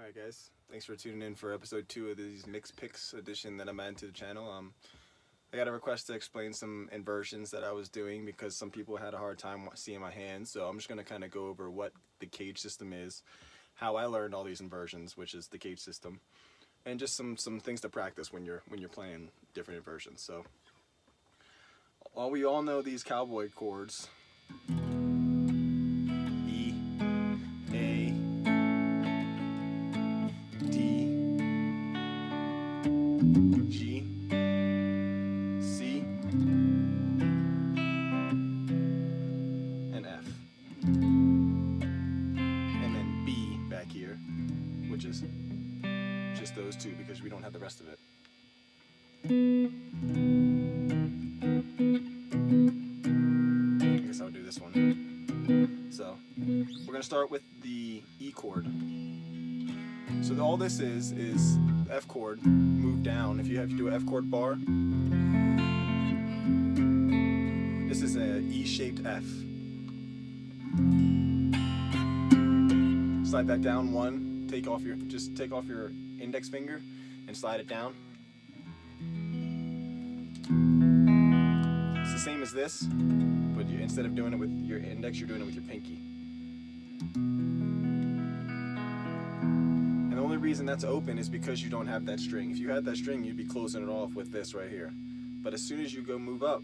Alright guys, thanks for tuning in for episode 2 of these MicksPicks edition that I'm adding to the channel. I got a request to explain some inversions that I was doing because some people had a hard time seeing my hands, so I'm just going to kind of go over what the CAGED system is, how I learned all these inversions, which is the CAGED system, and just some things to practice when you're playing different inversions. So, we all know these cowboy chords. E, A, D, G, C, and F. And then B back here, which is just those two because we don't have the rest of it. I guess I'll do this one. So, we're going to start with the E chord. So all this is the F chord moved down. If you have to do an F chord bar, this is a E-shaped F. Slide that down one. Just take off your index finger and slide it down. It's the same as this, but instead of doing it with your index, you're doing it with your pinky. And the only reason that's open is because you don't have that string. If you had that string, you'd be closing it off with this right here. But as soon as you go move up,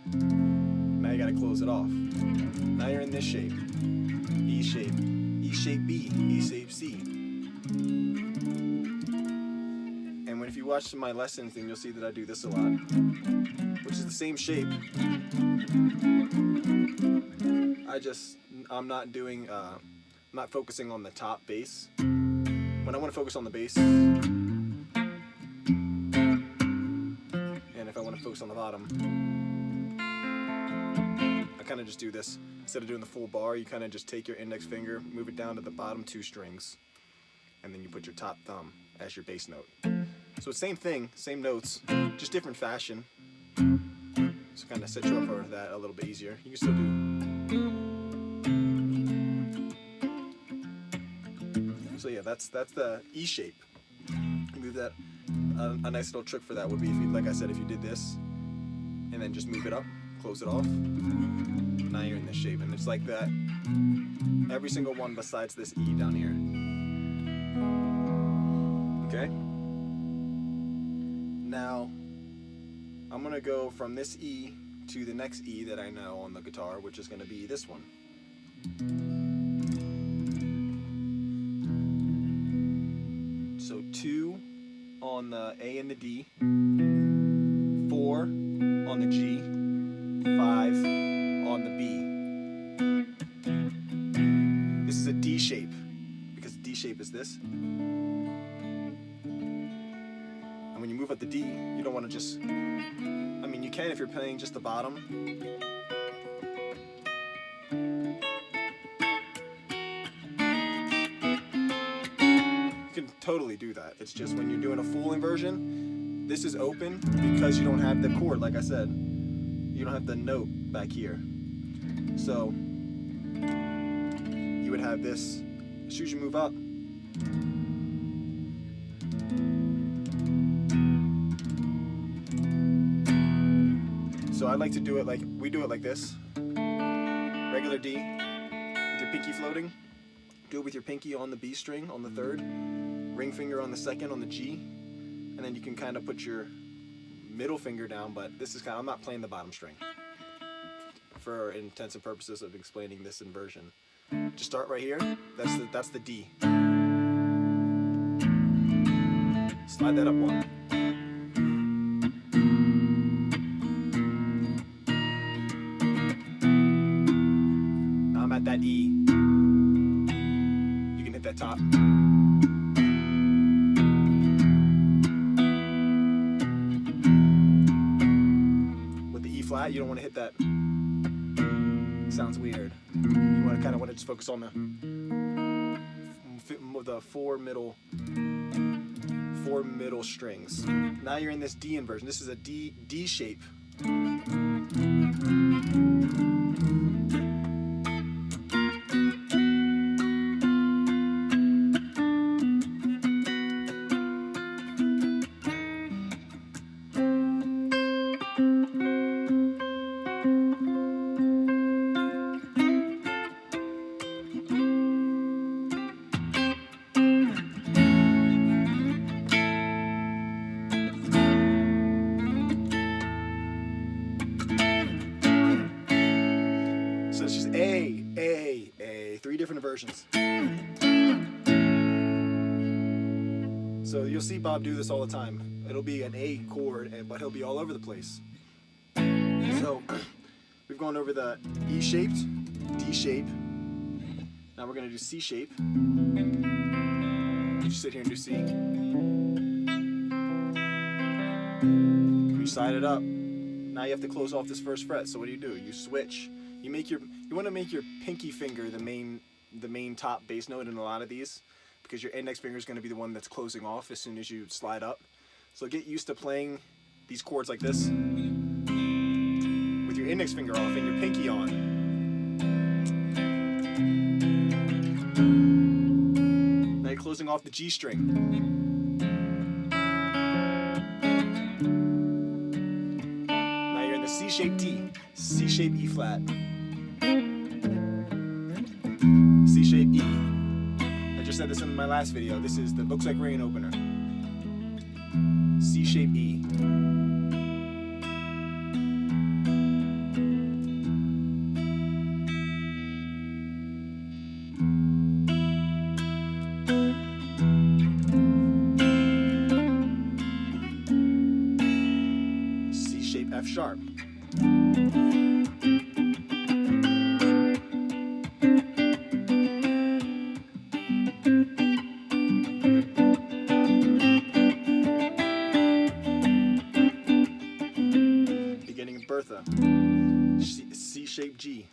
now you gotta close it off. Now you're in this shape. E shape. E shape B. E shape C. And if you watch my lessons, then you'll see that I do this a lot, which is the same shape. I'm not doing, I'm not focusing on the top bass. When I want to focus on the bass, and if I want to focus on the bottom, I kind of just do this. Instead of doing the full bar, you kind of just take your index finger, move it down to the bottom 2 strings, and then you put your top thumb as your bass note. So same thing, same notes, just different fashion. So kind of set you up for that a little bit easier. You can still do. So yeah, that's the E shape. You move that. A nice little trick for that would be, like I said, if you did this, and then just move it up, close it off. Now you're in this shape, and it's like that. Every single one besides this E down here. Okay. Now, I'm going to go from this E to the next E that I know on the guitar, which is going to be this one. So 2 on the A and the D, 4 on the G, 5 on the B. This is a D shape, because D shape is this. When you move up the D, you don't want to just, I mean, you can if you're playing just the bottom. You can totally do that. It's just when you're doing a full inversion, this is open because you don't have the chord, like I said. You don't have the note back here. So, you would have this, as soon as you move up, so I like to do it like, we do it like this. Regular D, with your pinky floating. Do it with your pinky on the B string, on the 3rd. Ring finger on the 2nd, on the G. And then you can kind of put your middle finger down, but this is I'm not playing the bottom string. For intents and purposes of explaining this inversion. Just start right here, that's the D. Slide that up 1. At that E, you can hit that top. With the E flat, you don't want to hit that. It sounds weird. You want to kind of just focus on the 4 middle strings. Now you're in this D inversion. This is a D shape. inversions. So you'll see Bob do this all the time. It'll be an A chord, but he'll be all over the place. So we've gone over the E shaped, D shape. Now we're going to do C shape. You just sit here and do C. You slide it up. Now you have to close off this first fret. So what do? You switch. You want to make your pinky finger the main top bass note in a lot of these, because your index finger is going to be the one that's closing off as soon as you slide up. So get used to playing these chords like this with your index finger off and your pinky on. Now you're closing off the G string. Now you're in the C-shaped D, C-shaped E flat, C-shaped E. I just said this in my last video. This is the Looks Like Rain opener. C-shaped E. C-shaped F sharp. Bertha, C-shaped G.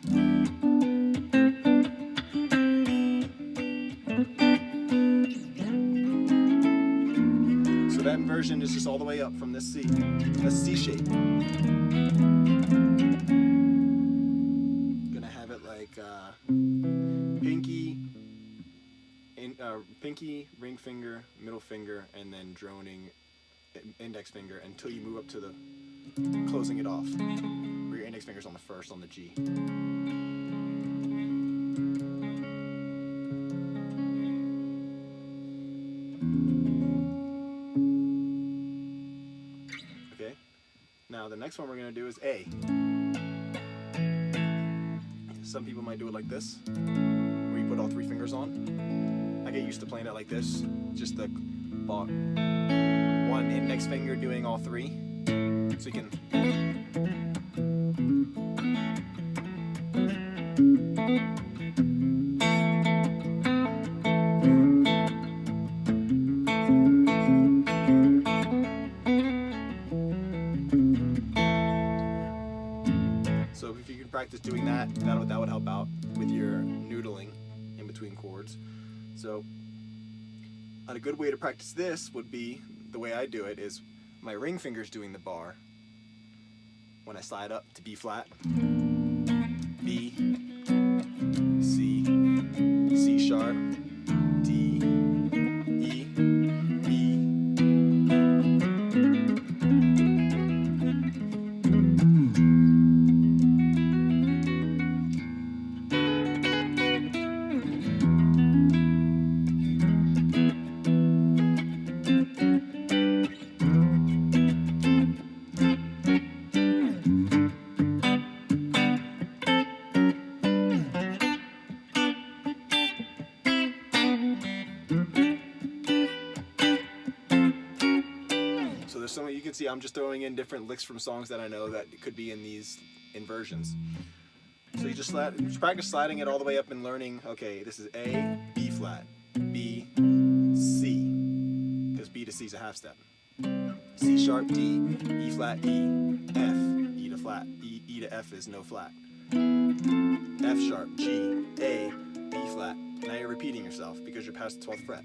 So that inversion is just all the way up from this C. That's C shape. Gonna have it like pinky, ring finger, middle finger, and then droning index finger until you move up to the closing it off, where your index finger's on the first on the G. Okay, now the next one we're going to do is A. Some people might do it like this, where you put all three fingers on. I get used to playing it like this, just the one index finger doing all three. So you can so if you can practice doing that, that would help out with your noodling in between chords. So a good way to practice this would be, the way I do it is my ring finger's doing the bar. When I slide up to B flat, B, C, C sharp, D, E, B. So you can see I'm just throwing in different licks from songs that I know that could be in these inversions. So you just practice sliding it all the way up and learning, okay, this is A, B flat, B, C, because B to C is a half step. C sharp, D, E flat, E, F, E to flat, E to F is no flat. F sharp, G, A, B flat. Now you're repeating yourself because you're past the 12th fret.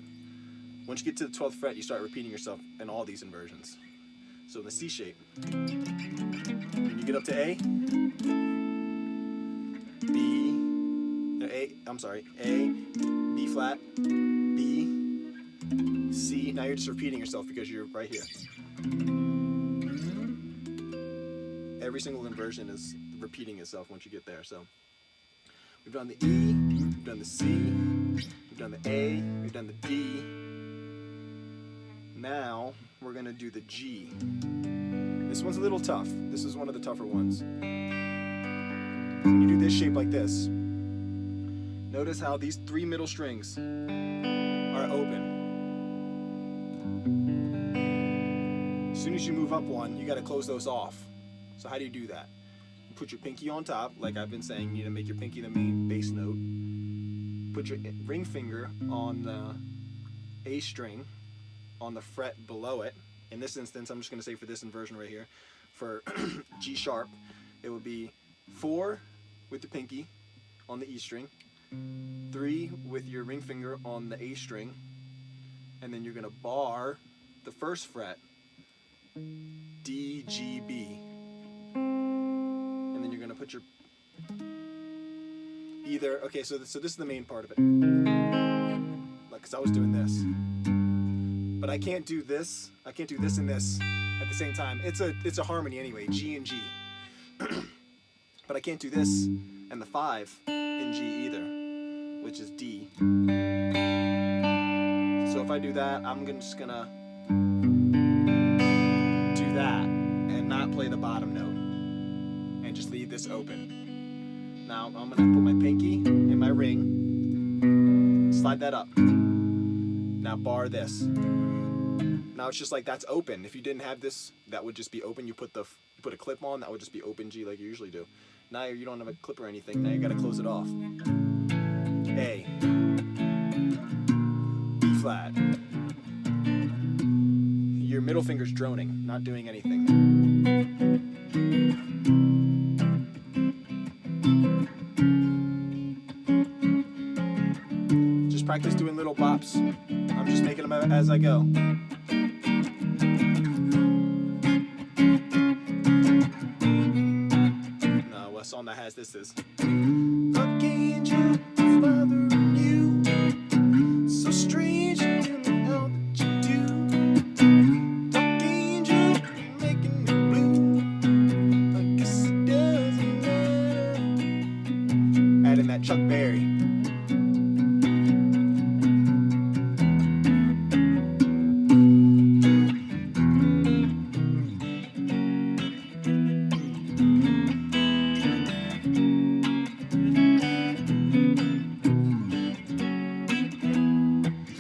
Once you get to the 12th fret, you start repeating yourself in all these inversions. So in the C shape, when you get up to A, A, B flat, B, C. Now you're just repeating yourself because you're right here. Every single inversion is repeating itself once you get there. So we've done the E, we've done the C, we've done the A, we've done the D. Now we're going to do the G. This one's a little tough. This is one of the tougher ones. When you do this shape like this, Notice how these 3 middle strings are open. As soon as you move up one, you got to close those off. So how do you do that? You put your pinky on top, like I've been saying, you need to make your pinky the main bass note. Put your ring finger on the A string on the fret below it. In this instance, I'm just going to say for this inversion right here, for G sharp, it would be 4 with the pinky on the E string, 3 with your ring finger on the A string, and then you're going to bar the first fret, D, G, B. And then you're going to put your either, okay, so this is the main part of it. Like, because I was doing this. But I can't do this. I can't do this and this at the same time. It's a harmony anyway, G and G. But I can't do this and the 5 in G either, which is D. So if I do that, I'm just gonna do that and not play the bottom note and just leave this open. Now I'm gonna put my pinky in my ring, slide that up. Now bar this. Now it's just like that's open. If you didn't have this, that would just be open. You put a clip on, that would just be open G like you usually do. Now you don't have a clip or anything. Now you gotta close it off. A, B flat. Your middle finger's droning, not doing anything. Just practice doing little bops. I'm just making them as I go. No, what song that has this is. Archangel, bothering you. So strange, you don't know that you do. Archangel, making me blue. I guess it doesn't matter. Add in that Chuck Berry.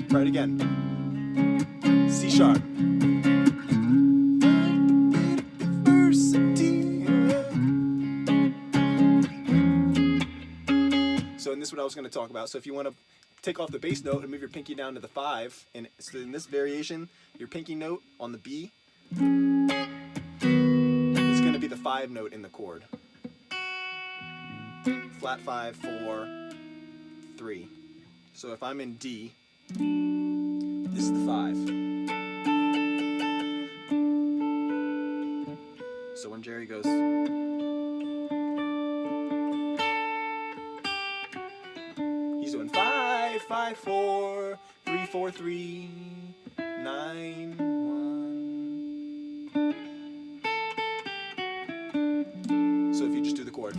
Try it again. C sharp. So, and this is what I was going to talk about. So, if you want to take off the bass note and move your pinky down to the 5, and so in this variation, your pinky note on the B is going to be the 5 note in the chord. Flat 5, 4, 3. So, if I'm in D, this is the 5. So when Jerry goes, he's doing 5, 5, 4, 3, 4, 3, 9, 1. So if you just do the chord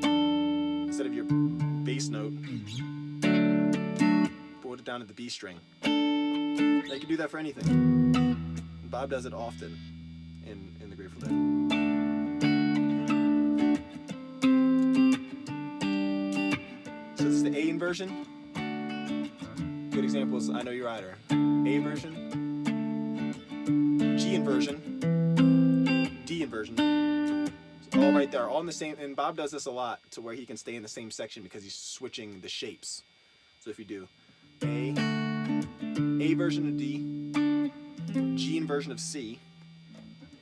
instead of your bass note, it down to the B string. Now you can do that for anything. Bob does it often in the Grateful Dead. So this is the A inversion. Good examples, I Know Your Rider. A inversion, G inversion, D inversion. So all right there, all in the same, and Bob does this a lot to where he can stay in the same section because he's switching the shapes. So if you do A version of D, G inversion of C,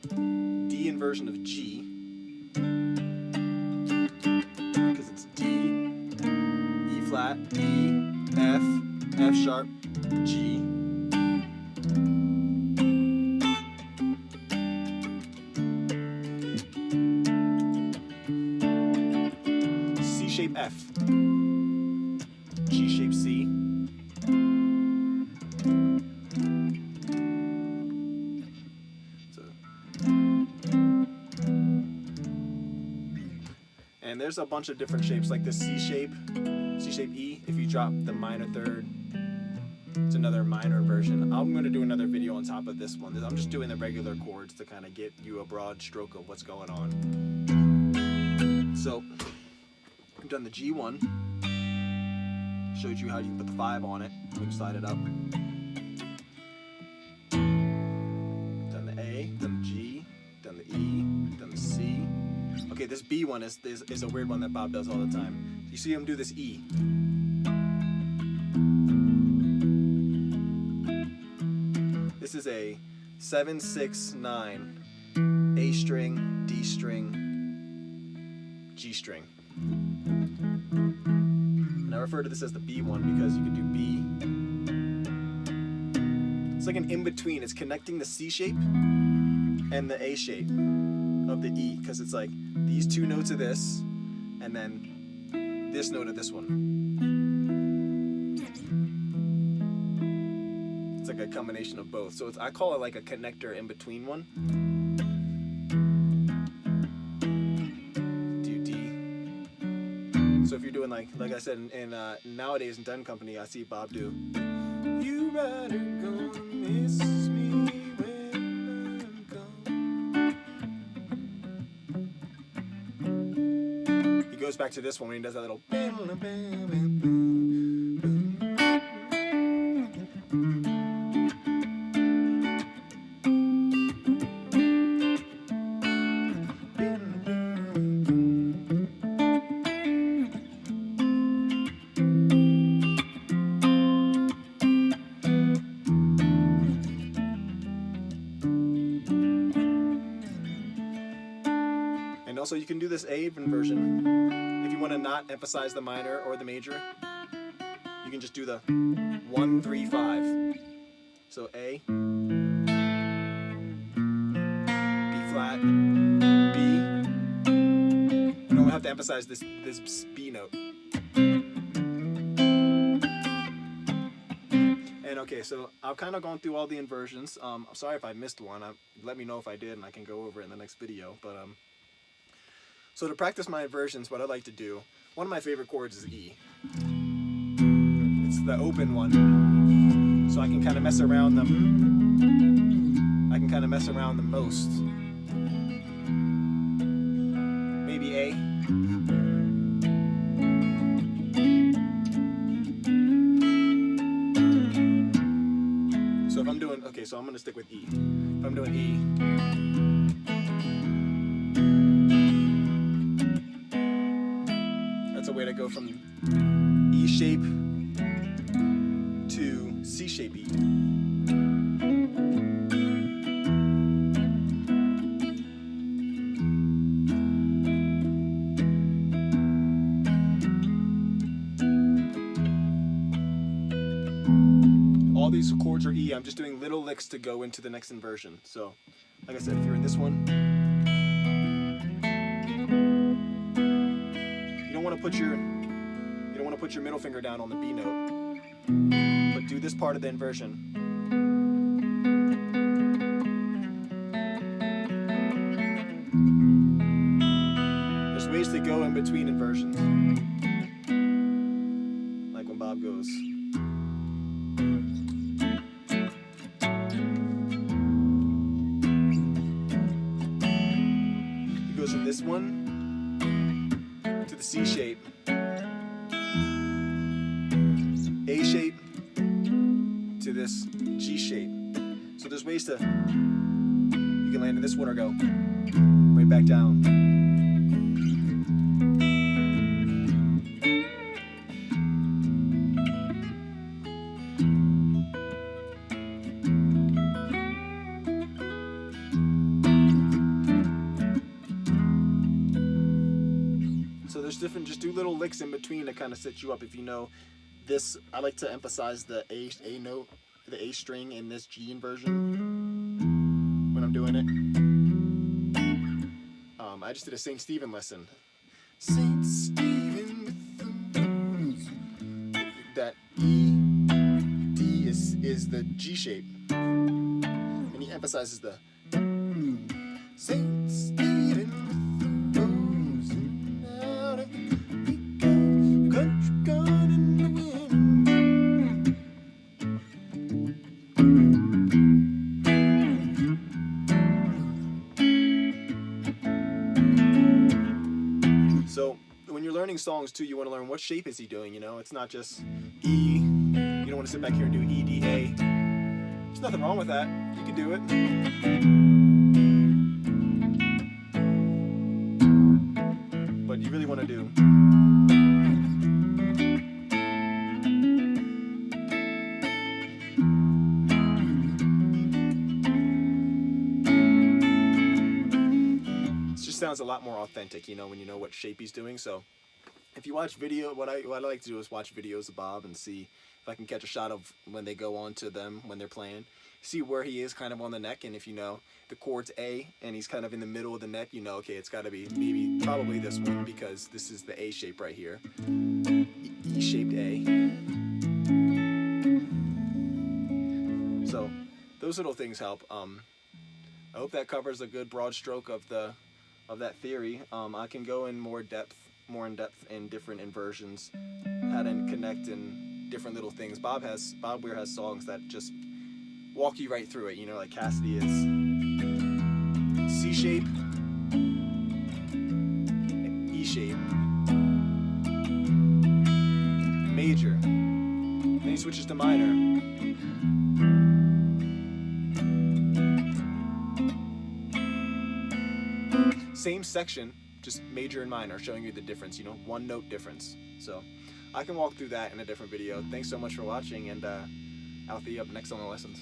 D inversion of G, because it's D, E flat, E, F, F sharp, G, C shape F, G shape C, and there's a bunch of different shapes like this C shape E. If you drop the minor third, it's another minor version. I'm going to do another video on top of this one. I'm just doing the regular chords to kind of get you a broad stroke of what's going on. So I've done the G1. Showed you how you can put the 5 on it when you slide it up. Done the A, done the G, done the E, done the C. Okay, this B one is a weird one that Bob does all the time. You see him do this E. This is a 7, 6, 9, A string, D string, G string. And I refer to this as the B one because you can do B. It's like an in-between. It's connecting the C shape and the A shape of the E, because it's like these 2 notes of this and then this note of this one. It's like a combination of both. So I call it like a connector in between one. Do D. So if you're doing like I said in nowadays in Dun Company, I see Bob do. You better gonna miss me when I'm gone. He goes back to this one when he does that little. Also, you can do this A inversion if you want to not emphasize the minor or the major. You can just do the 1, 3, 5. So A, B flat, B. You don't have to emphasize this B note. And okay, so I've kind of gone through all the inversions. I'm sorry if I missed one. Let me know if I did, and I can go over it in the next video. But so to practice my inversions, what I like to do, one of my favorite chords is E. It's the open one, so I can kind of mess around them. I can kind of mess around the most. Maybe A. So if I'm doing, okay, so I'm gonna stick with E. If I'm doing E. A way to go from E shape to C shape E. All these chords are E. I'm just doing little licks to go into the next inversion. So, like I said, if you're in this one, you don't want to put your middle finger down on the B note, but do this part of the inversion. There's ways to go in between inversions, like when Bob goes. He goes from this one to the C shape, A shape to this G shape. So there's ways to, you can land in this one or go right back down. So there's different, just do little licks in between to kind of set you up. If you know this, I like to emphasize the A note, the A string in this G inversion when I'm doing it. I just did a St. Stephen lesson. St. Stephen with the blues. That E, D is the G shape. And he emphasizes the St. Stephen with the rose. And out of the country gone in the learning songs too, you want to learn what shape is he doing, you know? It's not just E. You don't want to sit back here and do E, D, A. There's nothing wrong with that. You can do it. But you really want to do. It just sounds a lot more authentic, you know, when you know what shape he's doing. So if you watch video, what I like to do is watch videos of Bob and see if I can catch a shot of when they go on to them, when they're playing. See where he is kind of on the neck, and if you know the chord's A and he's kind of in the middle of the neck, you know, okay, it's got to be probably this one, because this is the A shape right here. E-shaped A. So those little things help. I hope that covers a good broad stroke of that theory. I can go in more in depth in different inversions, how to connect in different little things. Bob Weir has songs that just walk you right through it, you know, like Cassidy is C shape, E shape, major, then he switches to minor. Same section, just major and minor, showing you the difference, you know, one note difference. So I can walk through that in a different video. Thanks so much for watching, and I'll see you up next on the lessons.